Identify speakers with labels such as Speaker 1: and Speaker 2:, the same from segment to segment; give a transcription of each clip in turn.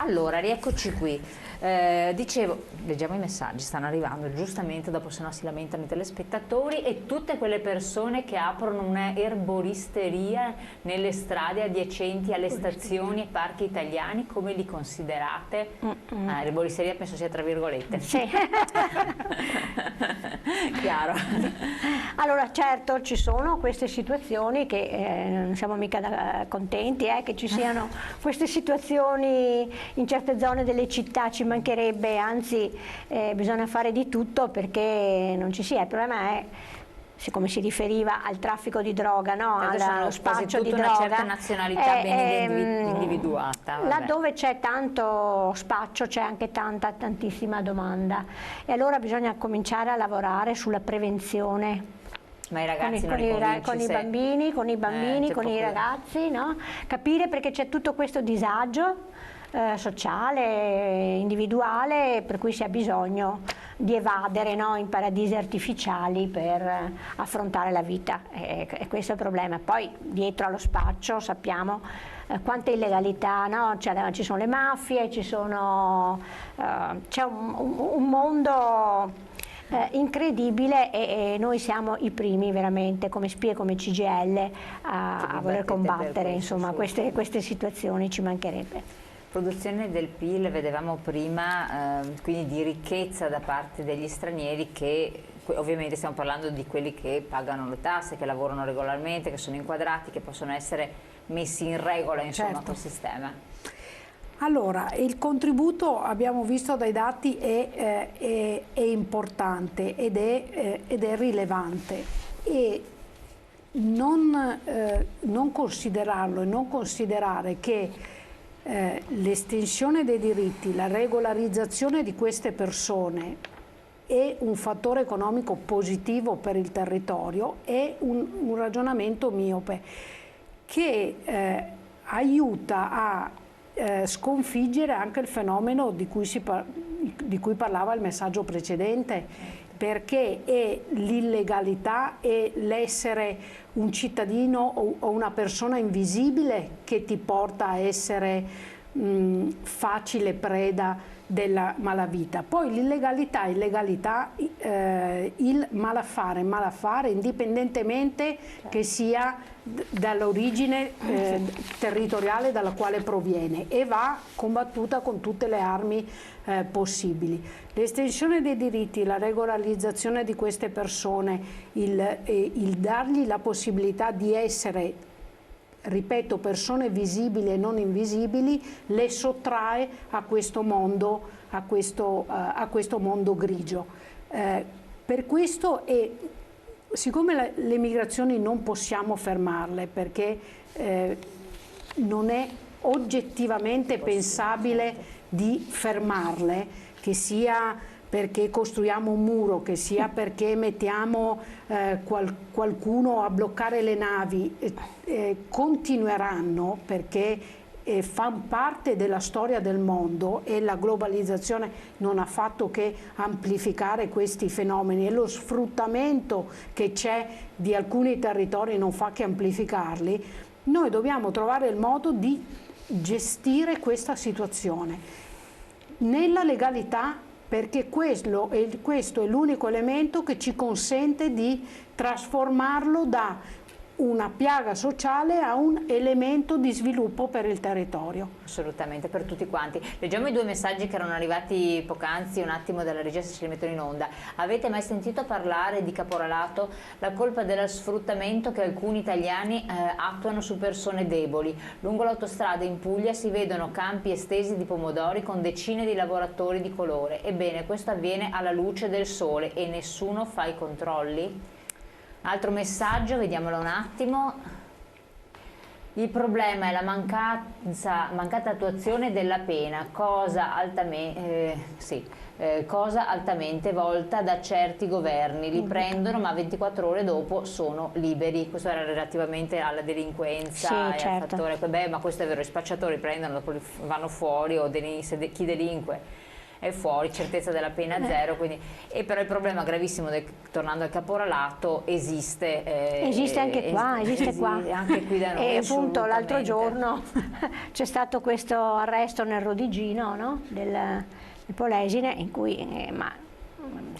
Speaker 1: Allora, rieccoci qui. Dicevo, leggiamo i messaggi, stanno arrivando giustamente, dopo se no si lamentano i telespettatori, e tutte quelle persone che aprono una erboristeria nelle strade adiacenti alle stazioni e parchi italiani, come li considerate? Erboristeria penso sia tra virgolette.
Speaker 2: Sì.
Speaker 1: Chiaro.
Speaker 2: Allora, certo, ci sono queste situazioni che non siamo mica contenti che ci siano queste situazioni in certe zone delle città, ci mancherebbe, anzi bisogna fare di tutto perché non ci sia. Il problema è, siccome si riferiva al traffico di droga, no? Allo spaccio di droga,
Speaker 1: una certa nazionalità ben individuata.
Speaker 2: Laddove c'è tanto spaccio c'è anche tantissima domanda, e allora bisogna cominciare a lavorare sulla prevenzione.
Speaker 1: Ma i ragazzi
Speaker 2: con i bambini, con i ragazzi, no? Capire perché c'è tutto questo disagio sociale, individuale, per cui si ha bisogno di evadere, no? In paradisi artificiali per affrontare la vita, e questo è il problema. Poi dietro allo spaccio sappiamo quante illegalità, no? Ci sono le mafie, c'è un mondo incredibile, e noi siamo i primi veramente come SPIE, come CGIL a voler combattere insomma queste situazioni, ci mancherebbe.
Speaker 1: Produzione del PIL, vedevamo prima, quindi di ricchezza da parte degli stranieri, che ovviamente stiamo parlando di quelli che pagano le tasse, che lavorano regolarmente, che sono inquadrati, che possono essere messi in regola insomma col sistema.
Speaker 3: Allora, il contributo, abbiamo visto dai dati, è importante ed è rilevante, e non considerarlo e non considerare che l'estensione dei diritti, la regolarizzazione di queste persone è un fattore economico positivo per il territorio è un ragionamento miope che aiuta a sconfiggere anche il fenomeno di cui parlava il messaggio precedente, perché è l'illegalità e l'essere un cittadino o una persona invisibile che ti porta a essere facile preda della malavita. Poi l'illegalità, il malafare, indipendentemente che sia dall'origine territoriale dalla quale proviene, e va combattuta con tutte le armi possibili. L'estensione dei diritti, la regolarizzazione di queste persone, il dargli la possibilità di essere, ripeto, persone visibili e non invisibili, le sottrae a questo mondo, a questo mondo grigio. Per questo, siccome le migrazioni non possiamo fermarle, perché non è oggettivamente pensabile di fermarle, che sia perché costruiamo un muro, che sia perché mettiamo qualcuno a bloccare le navi, continueranno, perché fanno parte della storia del mondo, e la globalizzazione non ha fatto che amplificare questi fenomeni, e lo sfruttamento che c'è di alcuni territori non fa che amplificarli. Noi dobbiamo trovare il modo di gestire questa situazione nella legalità, perché questo è l'unico elemento che ci consente di trasformarlo da una piaga sociale a un elemento di sviluppo per il territorio.
Speaker 1: Assolutamente, per tutti quanti. Leggiamo i due messaggi che erano arrivati poc'anzi, un attimo dalla regia, se ce li mettono in onda. Avete mai sentito parlare di caporalato? La colpa dello sfruttamento che alcuni italiani attuano su persone deboli. Lungo l'autostrada in Puglia si vedono campi estesi di pomodori con decine di lavoratori di colore. Ebbene, questo avviene alla luce del sole e nessuno fa i controlli? Altro messaggio, vediamolo un attimo. Il problema è la mancata attuazione della pena, cosa altamente volta da certi governi. Li prendono, ma 24 ore dopo sono liberi. Questo era relativamente alla delinquenza,
Speaker 2: sì,
Speaker 1: al fattore, ma questo è vero, i spacciatori prendono, dopo vanno fuori, o chi delinque è fuori, certezza della pena zero, quindi, e però il problema gravissimo, tornando al caporalato, esiste.
Speaker 2: Esiste anche qua, esiste qua.
Speaker 1: Anche qui da noi.
Speaker 2: E appunto l'altro giorno c'è stato questo arresto nel Rodigino, no? del Polesine, in cui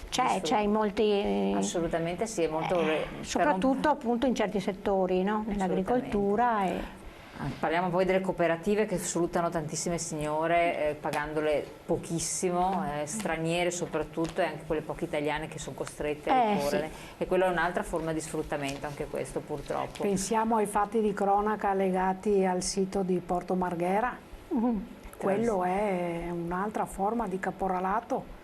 Speaker 2: c'è in molti...
Speaker 1: Assolutamente sì, è molto...
Speaker 2: soprattutto appunto in certi settori, no? Nell'agricoltura.
Speaker 1: Parliamo poi delle cooperative che sfruttano tantissime signore pagandole pochissimo, straniere soprattutto, e anche quelle poche italiane che sono costrette a ricorrere, sì. E quello è un'altra forma di sfruttamento, anche questo purtroppo.
Speaker 3: Pensiamo ai fatti di cronaca legati al sito di Porto Marghera, quello è un'altra forma di caporalato.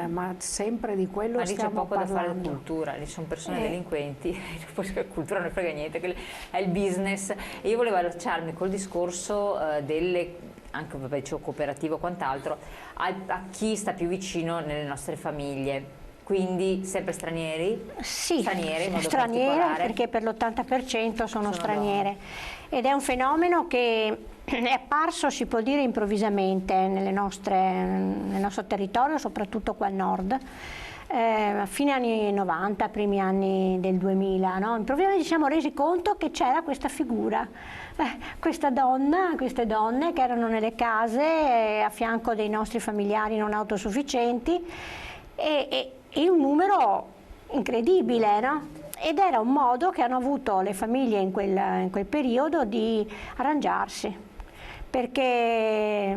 Speaker 3: Ma sempre di quello stiamo parlando. Ma lì c'è poco da fare cultura, lì sono persone delinquenti, poi la cultura non ne frega niente, è il business. E io volevo allacciarmi col discorso delle, anche dicevo cooperativo o quant'altro, a chi sta più vicino nelle nostre famiglie. Quindi sempre stranieri?
Speaker 2: Sì,
Speaker 1: straniere
Speaker 2: perché per l'80% sono straniere. Ed è un fenomeno che è apparso, si può dire, improvvisamente nel nostro territorio, soprattutto qua al nord, a fine anni 90, primi anni del 2000, no? Improvvisamente ci siamo resi conto che c'era questa figura, queste donne che erano nelle case a fianco dei nostri familiari non autosufficienti, e un numero incredibile, no? Ed era un modo che hanno avuto le famiglie in quel periodo di arrangiarsi, perché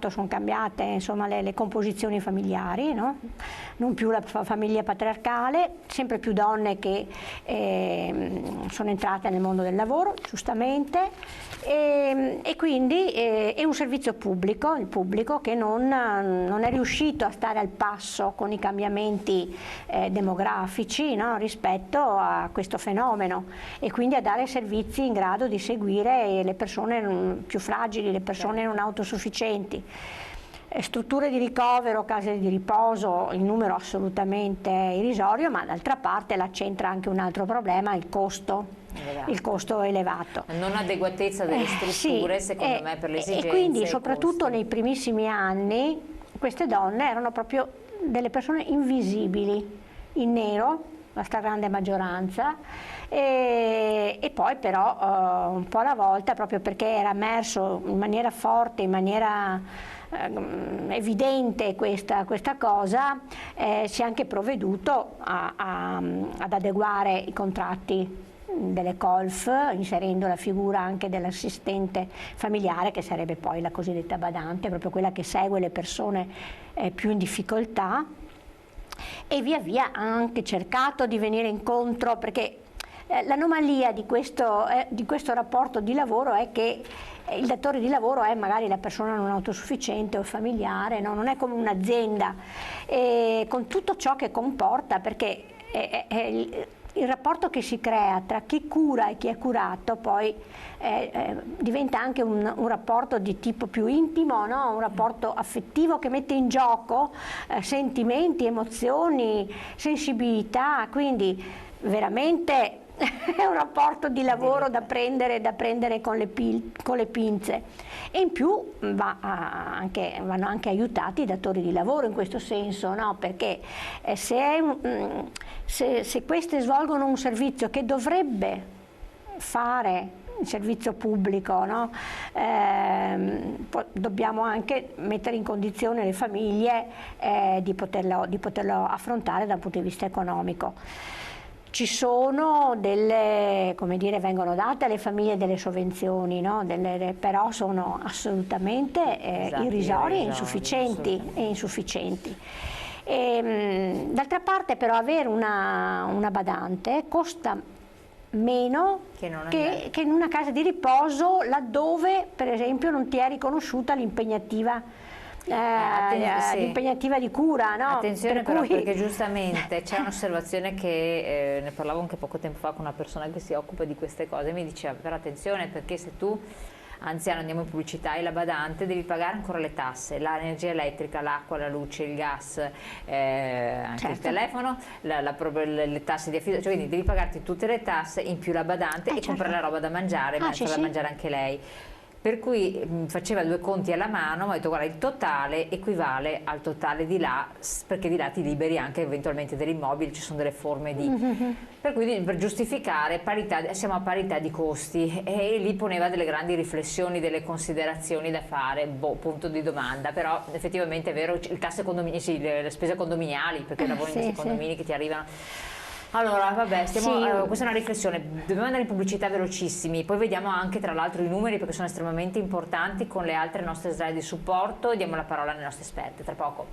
Speaker 2: sono cambiate insomma le composizioni familiari, no? Non più la famiglia patriarcale, sempre più donne che sono entrate nel mondo del lavoro, giustamente, e quindi è un servizio pubblico, il pubblico, che non è riuscito a stare al passo con i cambiamenti demografici, no? Rispetto a questo fenomeno, e quindi a dare servizi in grado di seguire le persone più fragili, le persone non autosufficienti. Strutture di ricovero, case di riposo, il numero assolutamente irrisorio, ma d'altra parte là c'entra anche un altro problema, il costo. Il costo elevato.
Speaker 1: Non adeguatezza delle strutture, sì, secondo me, per le esigenze.
Speaker 2: E quindi soprattutto nei primissimi anni queste donne erano proprio delle persone invisibili, in nero, la stragrande maggioranza, e poi però un po' alla volta, proprio perché era emerso in maniera forte, in maniera evidente questa cosa, si è anche provveduto ad adeguare i contratti delle colf, inserendo la figura anche dell'assistente familiare, che sarebbe poi la cosiddetta badante, proprio quella che segue le persone più in difficoltà, e via via ha anche cercato di venire incontro, perché l'anomalia di questo rapporto di lavoro è che il datore di lavoro è magari la persona non autosufficiente o familiare, no? Non è come un'azienda, con tutto ciò che comporta, perché il rapporto che si crea tra chi cura e chi è curato poi diventa anche un rapporto di tipo più intimo, no? Un rapporto affettivo che mette in gioco sentimenti, emozioni, sensibilità, quindi veramente è un rapporto di lavoro da prendere con le pinze, e in più vanno anche aiutati i datori di lavoro in questo senso, no? Perché se queste svolgono un servizio che dovrebbe fare il servizio pubblico, no? Dobbiamo anche mettere in condizione le famiglie di poterlo affrontare dal punto di vista economico. Ci sono vengono date alle famiglie delle sovvenzioni, no? Però sono assolutamente irrisorie e insufficienti. D'altra parte però avere una badante costa meno che in una casa di riposo, laddove per esempio non ti è riconosciuta l'impegnativa di cura, no?
Speaker 1: Attenzione perché giustamente c'è un'osservazione che ne parlavo anche poco tempo fa con una persona che si occupa di queste cose, mi diceva: però attenzione, perché se tu anziano andiamo in pubblicità e la badante devi pagare ancora le tasse, l'energia elettrica, l'acqua, la luce, il gas, anche il telefono, le tasse di affitto, cioè quindi devi pagarti tutte le tasse in più la badante e comprare la roba da mangiare, da mangiare anche lei. per cui faceva due conti alla mano, ma ha detto guarda il totale equivale al totale di là, perché di là ti liberi anche eventualmente dell'immobile, ci sono delle forme di... Per cui per giustificare parità, siamo a parità di costi, e lì poneva delle grandi riflessioni, delle considerazioni da fare, punto di domanda, però effettivamente è vero, il tasse condominiali, sì, le spese condominiali, perché lavori in questi condomini che ti arrivano... Allora, vabbè, questa è una riflessione, dobbiamo andare in pubblicità velocissimi, poi vediamo anche tra l'altro i numeri perché sono estremamente importanti con le altre nostre slide di supporto e diamo la parola alle nostre esperte, tra poco.